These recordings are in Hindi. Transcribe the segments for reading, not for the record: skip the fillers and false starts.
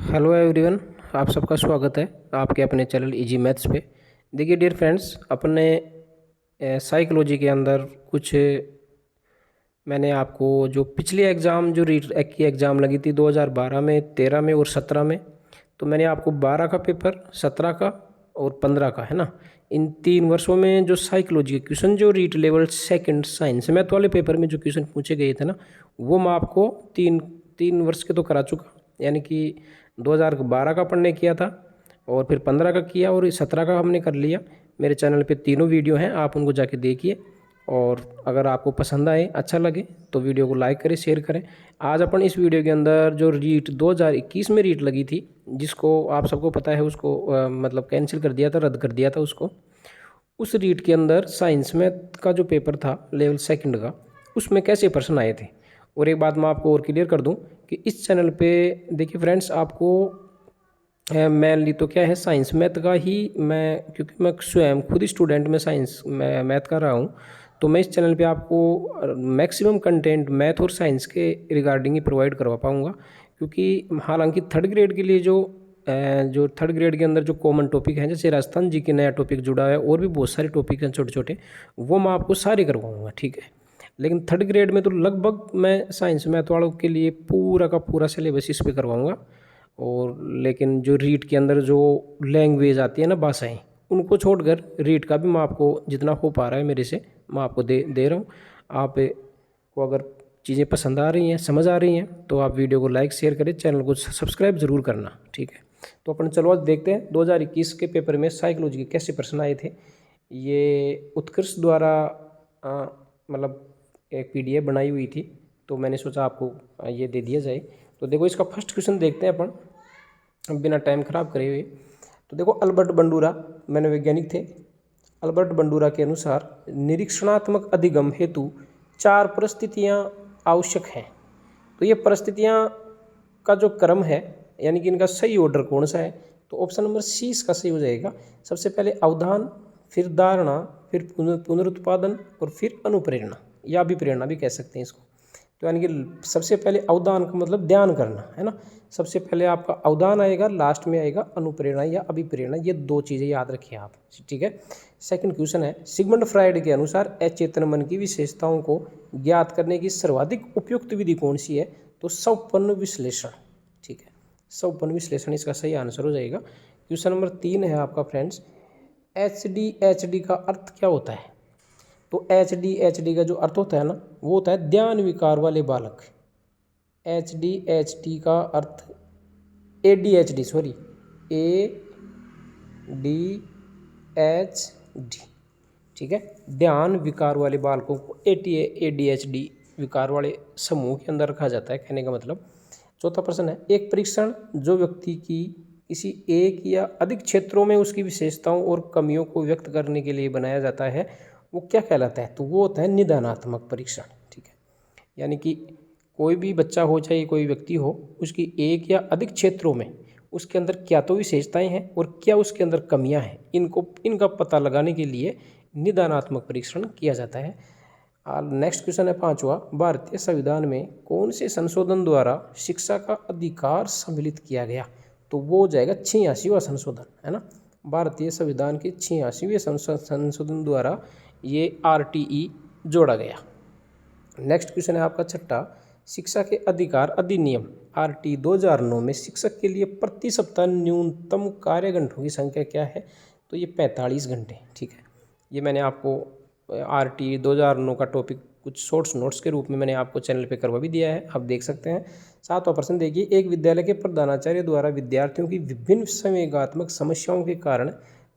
Hello everyone. आप सबका स्वागत है आपके अपने चैनल इजी मैथ्स पे। देखिए डियर फ्रेंड्स, अपने साइकोलॉजी के अंदर कुछ मैंने आपको जो पिछले एग्ज़ाम जो रीट की एग्ज़ाम लगी थी 2012 में, 13 में और 17 में, तो मैंने आपको 12 का पेपर, 17 का और 15 का, है ना, इन 3 वर्षों में जो साइकोलॉजी के क्वेश्चन जो REET level second science math वाले पेपर में जो क्वेश्चन पूछे गए थे ना, वो मैं आपको तीन तीन वर्ष के तो करा चुका। यानी कि 2012 का पढ़ने किया था और फिर 15 का किया और 17 का हमने कर लिया। मेरे चैनल पे तीनों वीडियो हैं, आप उनको जाके देखिए और अगर आपको पसंद आए, अच्छा लगे तो वीडियो को लाइक करें, शेयर करें। आज अपन इस वीडियो के अंदर जो रीट 2021 में रीट लगी थी, जिसको आप सबको पता है, उसको मतलब कैंसिल कर दिया था, रद्द कर दिया था उसको। उस रीट के अंदर साइंस में का जो पेपर था लेवल सेकंड का, उसमें कैसे प्रश्न आए थे। और एक बात मैं आपको और क्लियर कर दूं कि इस चैनल पे देखिए फ्रेंड्स, आपको मेनली तो क्या है, साइंस मैथ का ही मैं, क्योंकि मैं स्वयं खुद स्टूडेंट में साइंस मैथ कर रहा हूँ, तो मैं इस चैनल पे आपको मैक्सिमम कंटेंट मैथ और साइंस के रिगार्डिंग ही प्रोवाइड करवा पाऊँगा। क्योंकि हालांकि थर्ड ग्रेड के लिए जो थर्ड ग्रेड के अंदर जो कॉमन टॉपिक हैं, जैसे राजस्थान जी के नया टॉपिक जुड़ा है और भी बहुत सारे टॉपिक हैं छोटे छोटे, वो मैं आपको सारे करवाऊँगा, ठीक है। लेकिन थर्ड ग्रेड में तो लगभग मैं साइंस मैथ वालों के लिए पूरा का पूरा सिलेबस इस पे करवाऊँगा। और लेकिन जो रीट के अंदर जो लैंग्वेज आती है ना, भाषाएं, उनको छोड़कर रीट का भी मैं आपको जितना हो पा रहा है मेरे से, मैं आपको दे रहा हूँ। आप को अगर चीज़ें पसंद आ रही हैं, समझ आ रही हैं, तो आप वीडियो को लाइक शेयर करें, चैनल को सब्सक्राइब ज़रूर करना, ठीक है। तो अपन चलो आज देखते हैं 2021 के पेपर में साइकोलॉजी के कैसे प्रश्न आए थे। ये उत्कर्ष द्वारा मतलब एक पीडीएफ बनाई हुई थी, तो मैंने सोचा आपको ये दे दिया जाए। तो देखो इसका फर्स्ट क्वेश्चन देखते हैं अपन बिना टाइम खराब करे हुए। तो देखो, अल्बर्ट बंडूरा मनोवैज्ञानिक थे। अल्बर्ट बंडूरा के अनुसार निरीक्षणात्मक अधिगम हेतु 4 परिस्थितियां आवश्यक हैं। तो ये परिस्थितियां का जो क्रम है, यानी कि इनका सही ऑर्डर कौन सा है, तो ऑप्शन नंबर सी इसका सही हो जाएगा। सबसे पहले अवधान, फिर धारणा, फिर पुनरुत्पादन और फिर अनुप्रेरणा या अभिप्रेरणा भी कह सकते हैं इसको। तो यानी कि सबसे पहले अवधान का मतलब ध्यान करना, है ना। सबसे पहले आपका अवधान आएगा, लास्ट में आएगा अनुप्रेरणा या अभिप्रेरणा। ये 2 चीज़ें याद रखिए आप, ठीक है। सेकंड क्वेश्चन है, सिगमंड फ्राइड के अनुसार अचेतन मन की विशेषताओं को ज्ञात करने की सर्वाधिक उपयुक्त विधि कौन सी है, तो स्वप्न विश्लेषण, ठीक है। स्वप्न विश्लेषण इसका सही आंसर हो जाएगा। क्वेश्चन नंबर 3 है आपका फ्रेंड्स, एच डी का अर्थ क्या होता है। तो एच डी का जो अर्थ होता है ना, वो होता है ध्यान विकार वाले बालक। एच डी का अर्थ A D H D, sorry, A D H D, ठीक है। ध्यान विकार वाले बालकों को ए डी एच डी विकार वाले समूह के अंदर रखा जाता है, कहने का मतलब। चौथा प्रश्न है, एक परीक्षण जो व्यक्ति की किसी एक या अधिक क्षेत्रों में उसकी विशेषताओं और कमियों को व्यक्त करने के लिए बनाया जाता है, वो क्या कहलाता है, तो वो होता है निदानात्मक परीक्षण, ठीक है। यानी कि कोई भी बच्चा हो, चाहे कोई व्यक्ति हो, उसकी एक या अधिक क्षेत्रों में उसके अंदर क्या तो विशेषताएं हैं और क्या उसके अंदर कमियां हैं, इनका पता लगाने के लिए निदानात्मक परीक्षण किया जाता है। नेक्स्ट क्वेश्चन है 5वां, भारतीय संविधान में कौन से संशोधन द्वारा शिक्षा का अधिकार सम्मिलित किया गया, तो वो हो जाएगा 86वां संशोधन, है ना। भारतीय संविधान के 86वें संशोधन द्वारा ये आरटीई जोड़ा गया। नेक्स्ट क्वेश्चन है आपका 6, शिक्षा के अधिकार अधिनियम आरटी 2009 में शिक्षक के लिए प्रति सप्ताह न्यूनतम कार्य घंटों की संख्या क्या है, तो ये 45 घंटे, ठीक है। ये मैंने आपको आरटी 2009 का टॉपिक कुछ शॉर्ट्स नोट्स के रूप में मैंने आपको चैनल पे करवा भी दिया है, आप देख सकते हैं। 7वां प्रश्न देखिए, एक विद्यालय के प्रधानाचार्य द्वारा विद्यार्थियों की विभिन्न संवेगात्मक समस्याओं के कारण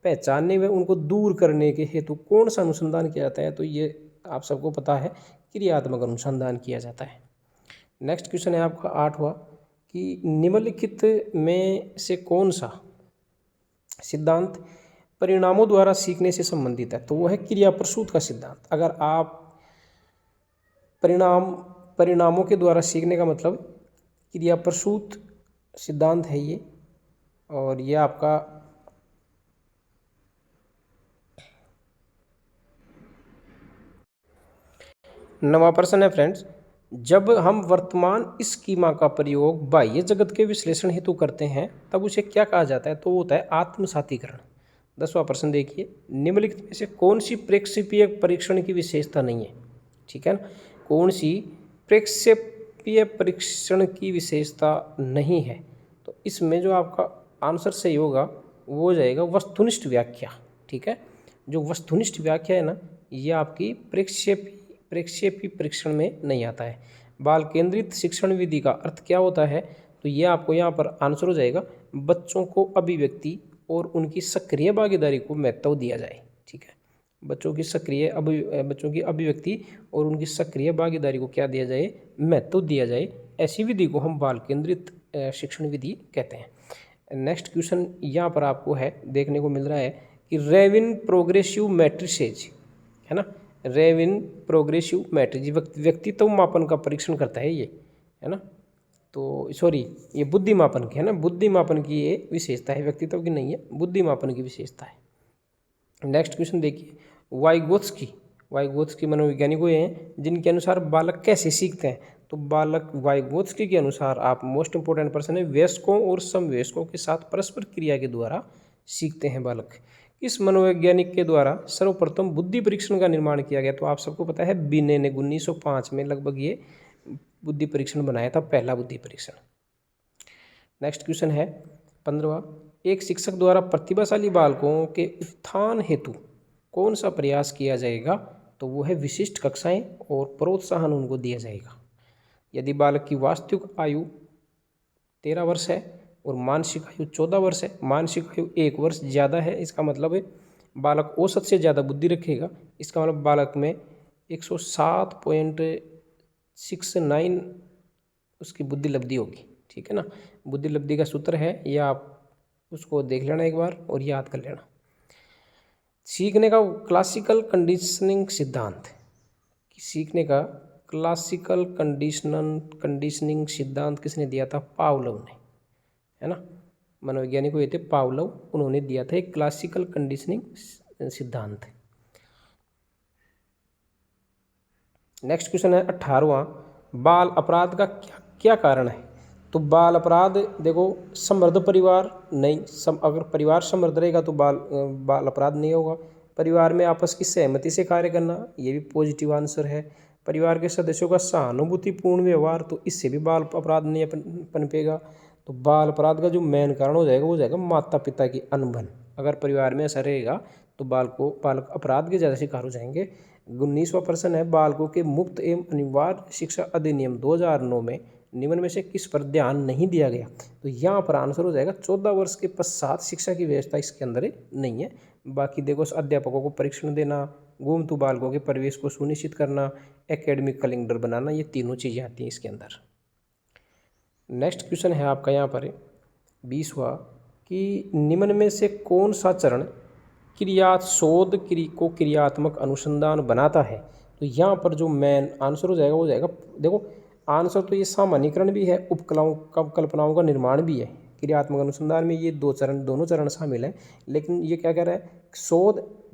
पहचानने व उनको दूर करने के हेतु कौन सा अनुसंधान किया जाता है, तो ये आप सबको पता है, क्रियात्मक अनुसंधान किया जाता है। नेक्स्ट क्वेश्चन है आपका 8वां, कि निम्नलिखित में से कौन सा सिद्धांत परिणामों द्वारा सीखने से संबंधित है, तो वो है क्रिया प्रसूत का सिद्धांत। अगर आप परिणामों के द्वारा सीखने का मतलब क्रिया प्रसूत सिद्धांत है ये, और ये आपका 9वां प्रश्न है फ्रेंड्स, जब हम वर्तमान स्कीमा का प्रयोग बाह्य जगत के विश्लेषण हेतु करते हैं तब उसे क्या कहा जाता है, तो वो होता है आत्मसातीकरण। 10वां प्रश्न देखिए, निम्नलिखित में से कौन सी प्रेक्षेपीय परीक्षण की विशेषता नहीं है, ठीक है ना, कौन सी प्रेक्षेपीय परीक्षण की विशेषता नहीं है, तो इसमें जो आपका आंसर सही होगा वो हो जाएगा वस्तुनिष्ठ व्याख्या, ठीक है। जो वस्तुनिष्ठ व्याख्या है ना, ये आपकी प्रेक्षेपी परीक्षण में नहीं आता है। बाल केंद्रित शिक्षण विधि का अर्थ क्या होता है, तो ये आपको यहाँ पर आंसर हो जाएगा बच्चों को अभिव्यक्ति और उनकी सक्रिय भागीदारी को महत्व दिया जाए, ठीक है। बच्चों की अभिव्यक्ति और उनकी सक्रिय भागीदारी को क्या दिया जाए, महत्व दिया जाए। ऐसी विधि को हम बाल केंद्रित शिक्षण विधि कहते हैं। नेक्स्ट क्वेश्चन यहाँ पर आपको है देखने को मिल रहा है कि रेविन प्रोग्रेसिव मैट्रिसेज, है ना, रेविन प्रोग्रेसिव मैट्रिज व्यक्तित्व मापन का परीक्षण करता है ये, है ना, तो सॉरी ये बुद्धि मापन की है ना, बुद्धि मापन की ये विशेषता है, व्यक्तित्व की नहीं है, बुद्धि मापन की विशेषता है। नेक्स्ट क्वेश्चन देखिए, वाइगोत्स्की मनोवैज्ञानिक हुए हैं जिनके अनुसार बालक कैसे सीखते हैं, तो बालक वाइगोत्स्की के अनुसार आप मोस्ट इंपोर्टेंट पर्सन है, वयस्कों और समवयस्कों के साथ परस्पर क्रिया के द्वारा सीखते हैं बालक। किस मनोवैज्ञानिक के द्वारा सर्वप्रथम बुद्धि परीक्षण का निर्माण किया गया, तो आप सबको पता है बिने ने 1905 में लगभग ये बुद्धि परीक्षण बनाया था, पहला बुद्धि परीक्षण। नेक्स्ट क्वेश्चन है 15वां, एक शिक्षक द्वारा प्रतिभाशाली बालकों के उत्थान हेतु कौन सा प्रयास किया जाएगा, तो वो है विशिष्ट कक्षाएं और प्रोत्साहन उनको दिया जाएगा। यदि बालक की वास्तविक आयु 13 वर्ष है और मानसिक आयु 14 वर्ष है, मानसिक आयु 1 वर्ष ज़्यादा है, इसका मतलब है बालक औसत से ज़्यादा बुद्धि रखेगा, इसका मतलब बालक में 107.69 उसकी बुद्धि लब्धि होगी, ठीक है ना। बुद्धि लब्धि का सूत्र है, या आप उसको देख लेना एक बार और याद कर लेना। सीखने का क्लासिकल कंडीशनिंग सिद्धांत, सीखने का क्लासिकल कंडीशनिंग सिद्धांत किसने दिया था, पावलोव ने, है ना, मनोवैज्ञानिक हुए थे पावलोव, उन्होंने दिया था एक क्लासिकल कंडीशनिंग सिद्धांत। नेक्स्ट क्वेश्चन है 18वां, बाल अपराध का क्या कारण है, तो बाल अपराध देखो समृद्ध परिवार नहीं, अगर परिवार समृद्ध रहेगा तो बाल अपराध नहीं होगा। परिवार में आपस की सहमति से कार्य करना, ये भी पॉजिटिव आंसर है। परिवार के सदस्यों का सहानुभूतिपूर्ण व्यवहार, तो इससे भी बाल अपराध नहीं पनपेगा। तो बाल अपराध का जो मेन कारण हो जाएगा वो जाएगा माता पिता की अनबन, अगर परिवार में ऐसा रहेगा तो बालक अपराध के ज़्यादा शिकार हो जाएंगे। 19वां प्रश्न है, बालकों के मुफ्त एवं अनिवार्य शिक्षा अधिनियम 2009 में निम्न में से किस पर ध्यान नहीं दिया गया, तो यहाँ पर आंसर हो जाएगा 14 वर्ष के पश्चात शिक्षा की व्यवस्था इसके अंदर नहीं है। बाकी देखो अध्यापकों को परीक्षण देना, गुमतु बालकों के परिवेश को सुनिश्चित करना, एकेडमिक कैलेंडर बनाना, ये तीनों चीज़ें आती हैं इसके अंदर। नेक्स्ट क्वेश्चन है आपका यहाँ पर 20वां कि निम्न में से कौन सा चरण शोध को क्रियात्मक अनुसंधान बनाता है, तो यहाँ पर जो मेन आंसर हो जाएगा वो जाएगा, देखो आंसर तो ये सामान्यीकरण भी है, उपकल्पनाओं का निर्माण भी है। क्रियात्मक अनुसंधान में ये दोनों चरण शामिल हैं, लेकिन ये क्या कह रहा है,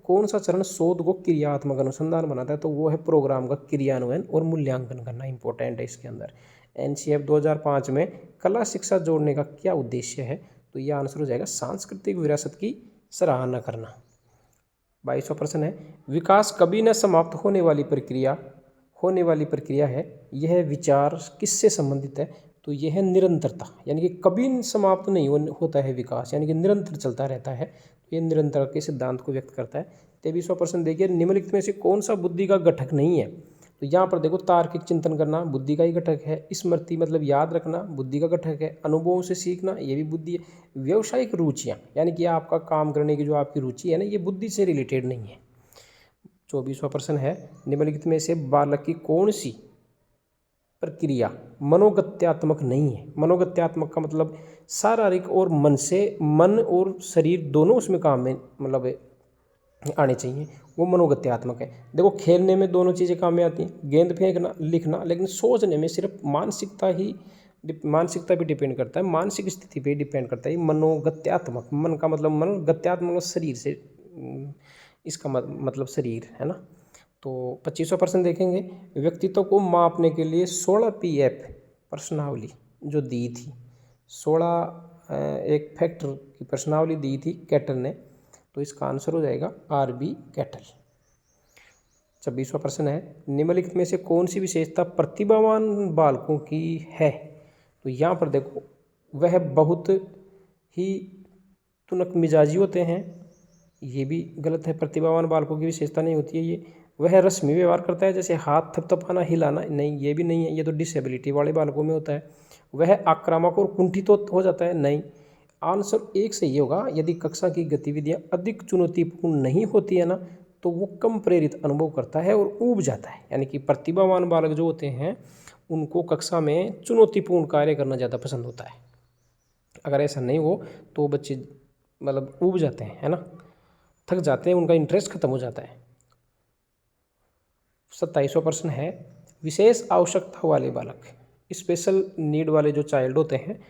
कौन सा चरण शोध को क्रियात्मक अनुसंधान बनाता है, तो वो है प्रोग्राम का क्रियान्वयन और मूल्यांकन करना, इंपॉर्टेंट है इसके अंदर। NCF 2005 में कला शिक्षा जोड़ने का क्या उद्देश्य है, तो ये आंसर हो जाएगा सांस्कृतिक विरासत की सराहना करना। 22वां प्रश्न है, विकास कभी न समाप्त होने वाली प्रक्रिया है, यह विचार किससे संबंधित है, तो यह है निरंतरता, यानी कि कभी समाप्त नहीं होता है विकास, यानी कि निरंतर चलता रहता है, तो यह निरंतर के सिद्धांत को व्यक्त करता है। 23वां प्रश्न देखिए, निम्नलिखित में से कौन सा बुद्धि का घटक नहीं है, तो यहाँ पर देखो तार्किक चिंतन करना बुद्धि का ही घटक है, स्मृति मतलब याद रखना बुद्धि का घटक है, अनुभवों से सीखना ये भी बुद्धि है, व्यावसायिक रुचियाँ यानी कि आपका काम करने की जो आपकी रुचि है ना, ये बुद्धि से रिलेटेड नहीं है। 24वां प्रश्न है, निम्नलिखित में से बालक की कौन सी प्रक्रिया मनोगत्यात्मक नहीं है। मनोगत्यात्मक का मतलब शारीरिक और मन और शरीर दोनों उसमें काम में मतलब आने चाहिए, वो मनोगत्यात्मक है। देखो खेलने में दोनों चीज़ें काम में आती हैं, गेंद फेंकना, लिखना, लेकिन सोचने में सिर्फ मानसिकता पे डिपेंड करता है, मानसिक स्थिति पे डिपेंड करता है। मनोगत्यात्मक, मन का मतलब मन, गत्यात्मक शरीर से, इसका मतलब शरीर है ना। तो 25% देखेंगे, व्यक्तित्व को मापने के लिए 16 PF प्रश्नावली जो दी थी, 16 एक फैक्टर की प्रश्नावली दी थी कैटल ने, तो इसका आंसर हो जाएगा RB कैटल। 26वां प्रश्न है, निम्नलिखित में से कौन सी विशेषता प्रतिभावान बालकों की है? तो यहाँ पर देखो, वह बहुत ही तुनक मिजाजी होते हैं, ये भी गलत है, प्रतिभावान बालकों की विशेषता नहीं होती है ये। वह रस्मी व्यवहार करता है, जैसे हाथ थपथपाना, हिलाना, नहीं ये भी नहीं है, ये तो डिसेबिलिटी वाले बालकों में होता है। वह आक्रामक और कुंठित हो जाता है, नहीं। आंसर एक सही होगा, यदि कक्षा की गतिविधियां अधिक चुनौतीपूर्ण नहीं होती है ना, तो वो कम प्रेरित अनुभव करता है और ऊब जाता है। यानी कि प्रतिभावान बालक जो होते हैं उनको कक्षा में चुनौतीपूर्ण कार्य करना ज़्यादा पसंद होता है। अगर ऐसा नहीं हो तो बच्चे मतलब ऊब जाते हैं, है ना, थक जाते हैं, उनका इंटरेस्ट खत्म हो जाता है। 27वां प्रश्न है, विशेष आवश्यकता वाले बालक, स्पेशल नीड वाले जो चाइल्ड होते हैं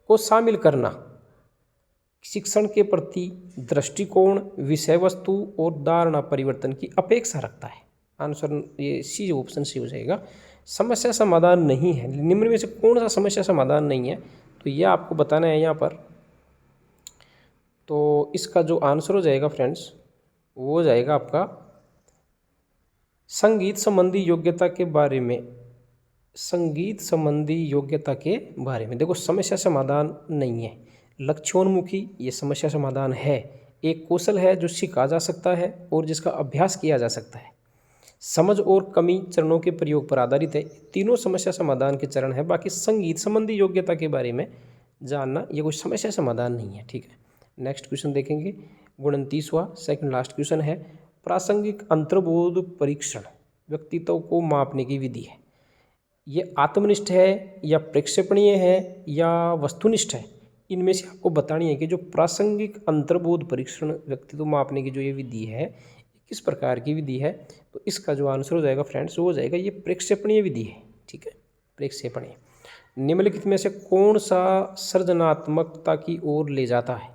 को शामिल करना शिक्षण के प्रति दृष्टिकोण, विषय वस्तु और धारणा परिवर्तन की अपेक्षा रखता है। आंसर ये सी ऑप्शन सी हो जाएगा। समस्या समाधान नहीं है, निम्न में से कौन सा समस्या समाधान नहीं है, तो यह आपको बताना है यहाँ पर। तो इसका जो आंसर हो जाएगा फ्रेंड्स, वो हो जाएगा आपका संगीत संबंधी योग्यता के बारे में। संगीत संबंधी योग्यता के बारे में देखो, समस्या समाधान नहीं है। लक्ष्योन्मुखी ये समस्या समाधान है, एक कौशल है जो सीखा जा सकता है और जिसका अभ्यास किया जा सकता है। समझ और कमी चरणों के प्रयोग पर आधारित है, तीनों समस्या समाधान के चरण है। बाकी संगीत संबंधी योग्यता के बारे में जानना ये कोई समस्या समाधान नहीं है, ठीक है। नेक्स्ट क्वेश्चन देखेंगे, 29वां सेकंड लास्ट क्वेश्चन है, प्रासंगिक अंतर्बोध परीक्षण व्यक्तित्व को मापने की विधि है। ये आत्मनिष्ठ है या प्रेक्षेपणीय है या वस्तुनिष्ठ है? इनमें से आपको बतानी है कि जो प्रासंगिक अंतर्बोध परीक्षण व्यक्तित्व मापने की जो ये विधि है किस प्रकार की विधि है। तो इसका जो आंसर हो जाएगा फ्रेंड्स, वो हो जाएगा ये प्रेक्षेपणीय विधि है, ठीक है, प्रेक्षेपणीय। निम्नलिखित में से कौन सा सृजनात्मकता की ओर ले जाता है?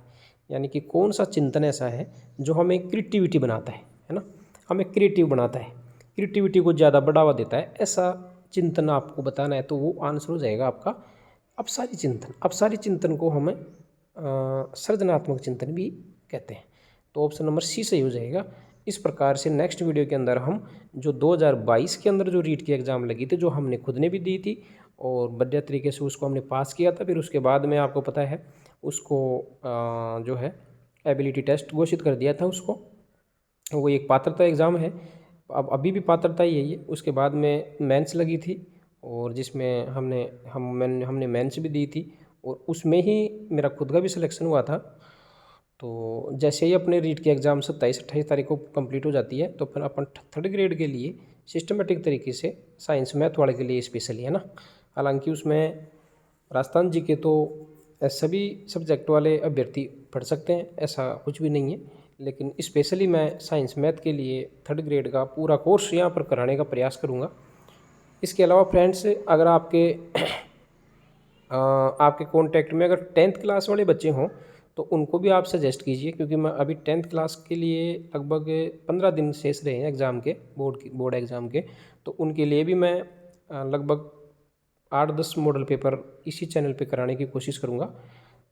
यानी कि कौन सा चिंतन ऐसा है जो हमें क्रिएटिविटी बनाता है ना, हमें क्रिएटिव बनाता है, क्रिएटिविटी को ज़्यादा बढ़ावा देता है, ऐसा चिंतन आपको बताना है। तो वो आंसर हो जाएगा आपका अपसारी चिंतन। अपसारी चिंतन को हमें सृजनात्मक चिंतन भी कहते हैं। तो ऑप्शन नंबर सी सही हो जाएगा। इस प्रकार से नेक्स्ट वीडियो के अंदर हम जो 2022 के अंदर जो रीट की एग्ज़ाम लगी थी, जो हमने खुद ने भी दी थी और बढ़िया तरीके से उसको हमने पास किया था, फिर उसके बाद में आपको पता है उसको जो है एबिलिटी टेस्ट घोषित कर दिया था उसको, वो एक पात्रता एग्ज़ाम है, अब अभी भी पात्रता ही है ये। उसके बाद में मेंस लगी थी और जिसमें हमने मेंस भी दी थी और उसमें ही मेरा खुद का भी सिलेक्शन हुआ था। तो जैसे ही अपने रीट की एग्ज़ाम 27-28 तारीख को कंप्लीट हो जाती है, तो फिर अपन 3rd ग्रेड के लिए सिस्टमेटिक तरीके से साइंस मैथ वाले के लिए स्पेशली, है ना। हालांकि उसमें राजस्थान जी के तो सभी सब्जेक्ट वाले अभ्यर्थी पढ़ सकते हैं, ऐसा कुछ भी नहीं है, लेकिन स्पेशली मैं साइंस मैथ के लिए 3rd ग्रेड का पूरा कोर्स यहाँ पर कराने का प्रयास करूँगा। इसके अलावा फ्रेंड्स, अगर आपके कॉन्टैक्ट में अगर 10th क्लास वाले बच्चे हों तो उनको भी आप सजेस्ट कीजिए, क्योंकि मैं अभी 10th क्लास के लिए लगभग 15 दिन शेष रहे हैं एग्ज़ाम के, बोर्ड एग्ज़ाम के। तो उनके लिए भी मैं लगभग 8-10 मॉडल पेपर इसी चैनल पे कराने की कोशिश करूँगा।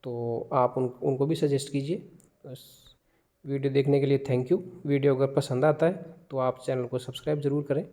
तो आप उनको भी सजेस्ट कीजिए। बस, वीडियो देखने के लिए थैंक यू। वीडियो अगर पसंद आता है तो आप चैनल को सब्सक्राइब ज़रूर करें।